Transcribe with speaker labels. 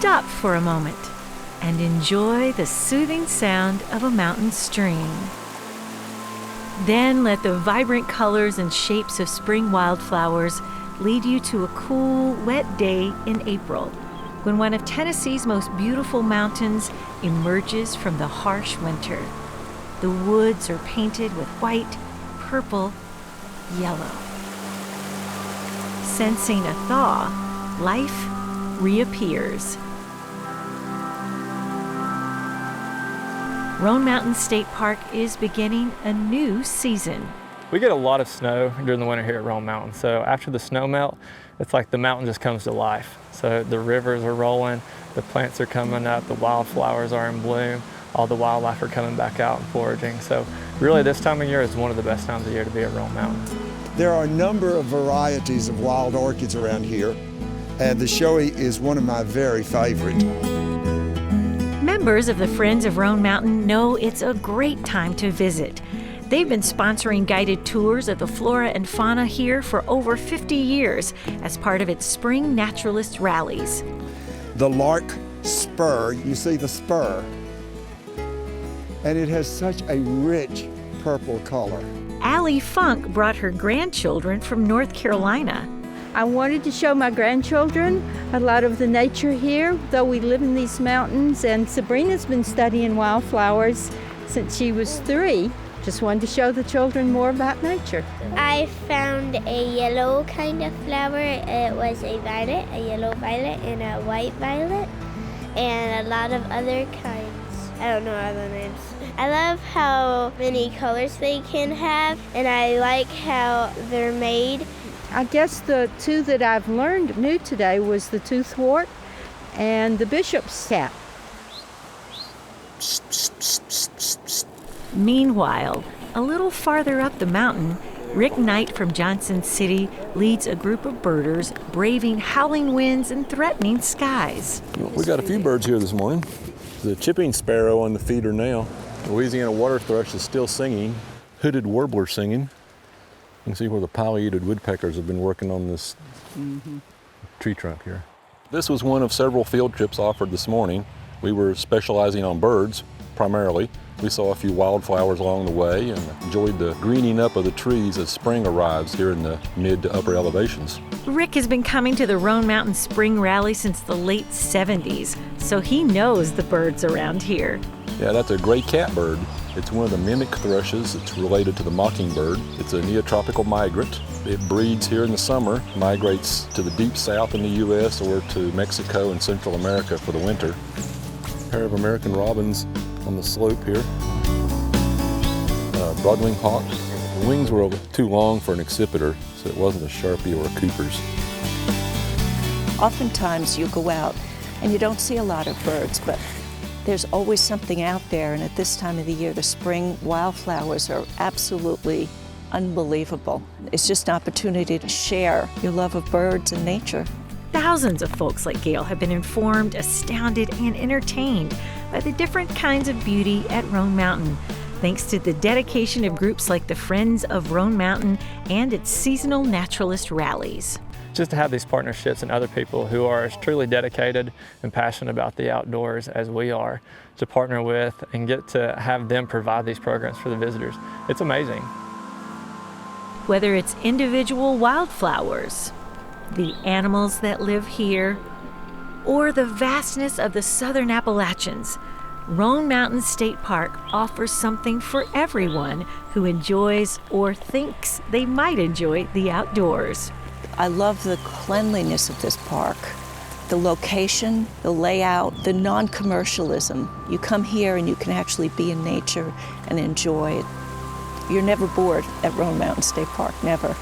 Speaker 1: stop for a moment and enjoy the soothing sound of a mountain stream. Then let the vibrant colors and shapes of spring wildflowers lead you to a cool, wet day in April, when one of Tennessee's most beautiful mountains emerges from the harsh winter. The woods are painted with white, purple, yellow. Sensing a thaw, life reappears. Roan Mountain State Park is beginning a new season.
Speaker 2: We get a lot of snow during the winter here at Roan Mountain. So after the snow melt, it's like the mountain just comes to life. So the rivers are rolling, the plants are coming up, the wildflowers are in bloom, all the wildlife are coming back out and foraging. So really this time of year is one of the best times of year to be at Roan Mountain.
Speaker 3: There are a number of varieties of wild orchids around here, and the showy is one of my very favorite.
Speaker 1: Members of the Friends of Roan Mountain know it's a great time to visit. They've been sponsoring guided tours of the flora and fauna here for over 50 years as part of its spring naturalist rallies.
Speaker 3: The lark spur, you see the spur, and it has such a rich purple color.
Speaker 1: Allie Funk brought her grandchildren from North Carolina.
Speaker 4: I wanted to show my grandchildren a lot of the nature here, though we live in these mountains, and Sabrina's been studying wildflowers since she was 3. Just wanted to show the children more about nature.
Speaker 5: I found a yellow kind of flower. It was a violet, a yellow violet, and a white violet, and a lot of other kinds. I don't know other names. I love how many colors they can have, and I like how they're made.
Speaker 4: I guess the 2 that I've learned new today was the toothwort and the bishop's cap.
Speaker 1: Meanwhile, a little farther up the mountain, Rick Knight from Johnson City leads a group of birders braving howling winds and threatening skies.
Speaker 6: We got a few birds here this morning. The chipping sparrow on the feeder now. The Louisiana water thrush is still singing, hooded warbler singing. You can see where the pileated woodpeckers have been working on this tree trunk here. This was one of several field trips offered this morning. We were specializing on birds primarily. We saw a few wildflowers along the way and enjoyed the greening up of the trees as spring arrives here in the mid to upper elevations.
Speaker 1: Rick has been coming to the Roan Mountain Spring Rally since the late 70s, so he knows the birds around here.
Speaker 6: Yeah, that's a gray catbird. It's one of the mimic thrushes. It's related to the mockingbird. It's a neotropical migrant. It breeds here in the summer, migrates to the deep south in the U.S. or to Mexico and Central America for the winter. A pair of American robins on the slope here. Broadwing hawk. The wings were too long for an accipiter, so it wasn't a Sharpie or a Cooper's.
Speaker 7: Oftentimes you go out and you don't see a lot of birds, but there's always something out there, and at this time of the year, the spring wildflowers are absolutely unbelievable. It's just an opportunity to share your love of birds and nature.
Speaker 1: Thousands of folks like Gail have been informed, astounded, and entertained by the different kinds of beauty at Roan Mountain, thanks to the dedication of groups like the Friends of Roan Mountain and its seasonal naturalist rallies.
Speaker 2: Just to have these partnerships and other people who are as truly dedicated and passionate about the outdoors as we are to partner with and get to have them provide these programs for the visitors. It's amazing.
Speaker 1: Whether it's individual wildflowers, the animals that live here, or the vastness of the southern Appalachians, Roan Mountain State Park offers something for everyone who enjoys or thinks they might enjoy the outdoors.
Speaker 7: I love the cleanliness of this park, the location, the layout, the non-commercialism. You come here and you can actually be in nature and enjoy it. You're never bored at Roan Mountain State Park, never.